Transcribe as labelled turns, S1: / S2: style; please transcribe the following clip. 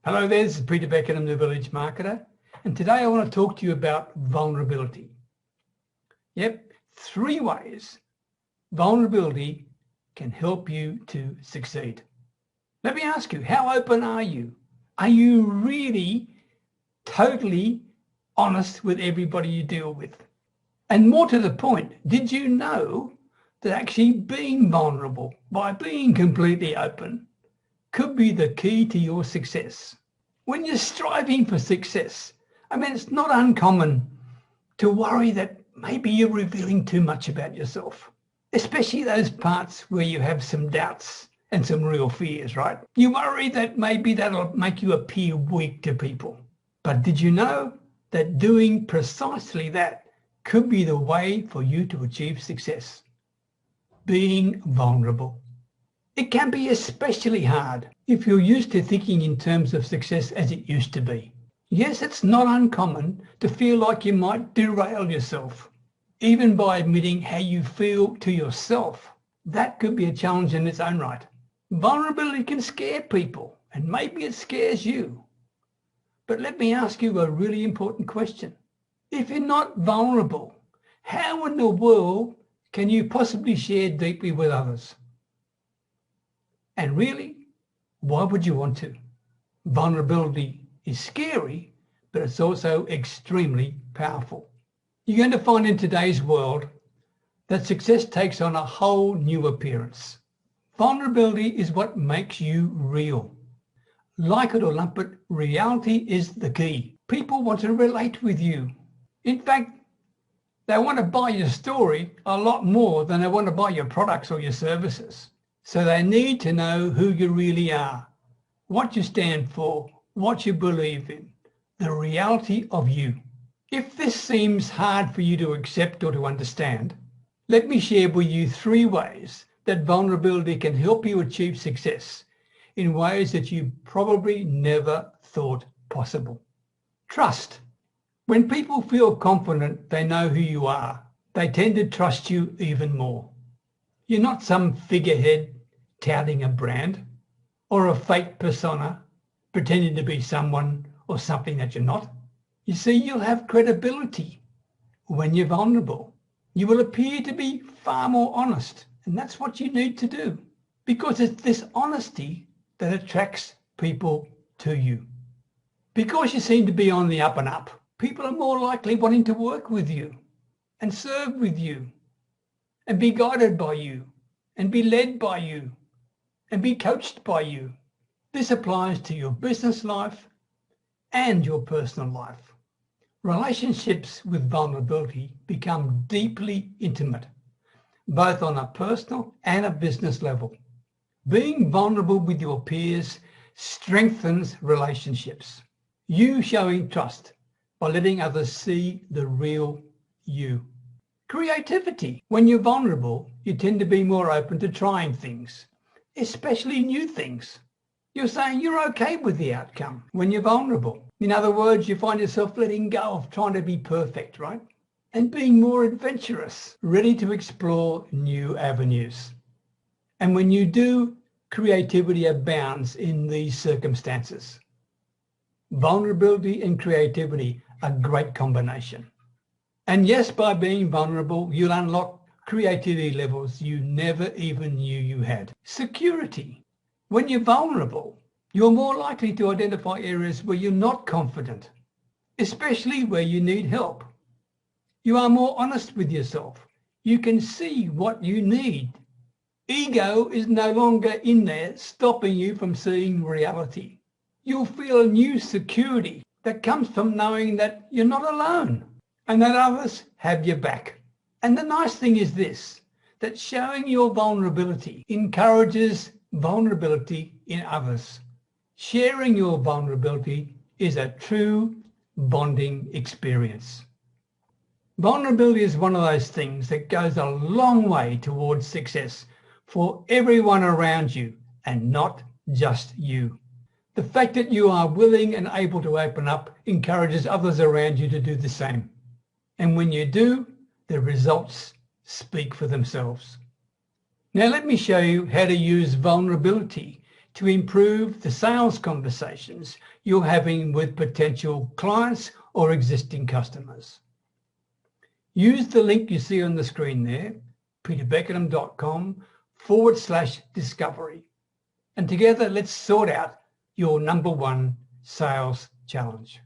S1: Hello there, this is Peter Beckenham, the Village Marketer, and today I want to talk to you about vulnerability. Yep, 3 ways vulnerability can help you to succeed. Let me ask you, how open are you? Are you really totally honest with everybody you deal with? And more to the point, did you know that actually being vulnerable, by being completely open, could be the key to your success? When you're striving for success, it's not uncommon to worry that maybe you're revealing too much about yourself, especially those parts where you have some doubts and some real fears, right? You worry that maybe that'll make you appear weak to people. But did you know that doing precisely that could be the way for you to achieve success? Being vulnerable. It can be especially hard if you're used to thinking in terms of success as it used to be. Yes, it's not uncommon to feel like you might derail yourself, even by admitting how you feel to yourself. That could be a challenge in its own right. Vulnerability can scare people, and maybe it scares you. But let me ask you a really important question. If you're not vulnerable, how in the world can you possibly share deeply with others? And really, why would you want to? Vulnerability is scary, but it's also extremely powerful. You're going to find in today's world that success takes on a whole new appearance. Vulnerability is what makes you real. Like it or lump it, reality is the key. People want to relate with you. In fact, they want to buy your story a lot more than they want to buy your products or your services. So they need to know who you really are, what you stand for, what you believe in, the reality of you. If this seems hard for you to accept or to understand, let me share with you 3 ways that vulnerability can help you achieve success in ways that you probably never thought possible. Trust. When people feel confident they know who you are, they tend to trust you even more. You're not some figurehead touting a brand or a fake persona pretending to be someone or something that you're not. You see, you'll have credibility when you're vulnerable. You will appear to be far more honest, and that's what you need to do, because it's this honesty that attracts people to you. Because you seem to be on the up and up, people are more likely wanting to work with you and serve with you and be guided by you and be led by you and be coached by you. This applies to your business life and your personal life. Relationships with vulnerability become deeply intimate, both on a personal and a business level. Being vulnerable with your peers strengthens relationships. You showing trust by letting others see the real you. Creativity. When you're vulnerable, you tend to be more open to trying things, especially new things. You're saying you're okay with the outcome when you're vulnerable. In other words, you find yourself letting go of trying to be perfect, right? And being more adventurous, ready to explore new avenues. And when you do, creativity abounds in these circumstances. Vulnerability and creativity are a great combination. And yes, by being vulnerable, you'll unlock creativity levels you never even knew you had. Security. When you're vulnerable, you're more likely to identify areas where you're not confident, especially where you need help. You are more honest with yourself. You can see what you need. Ego is no longer in there stopping you from seeing reality. You'll feel a new security that comes from knowing that you're not alone and that others have your back. And the nice thing is this, that showing your vulnerability encourages vulnerability in others. Sharing your vulnerability is a true bonding experience. Vulnerability is one of those things that goes a long way towards success for everyone around you and not just you. The fact that you are willing and able to open up encourages others around you to do the same. And when you do, the results speak for themselves. Now let me show you how to use vulnerability to improve the sales conversations you're having with potential clients or existing customers. Use the link you see on the screen there, peterbeckenham.com/discovery. And together, let's sort out your #1 sales challenge.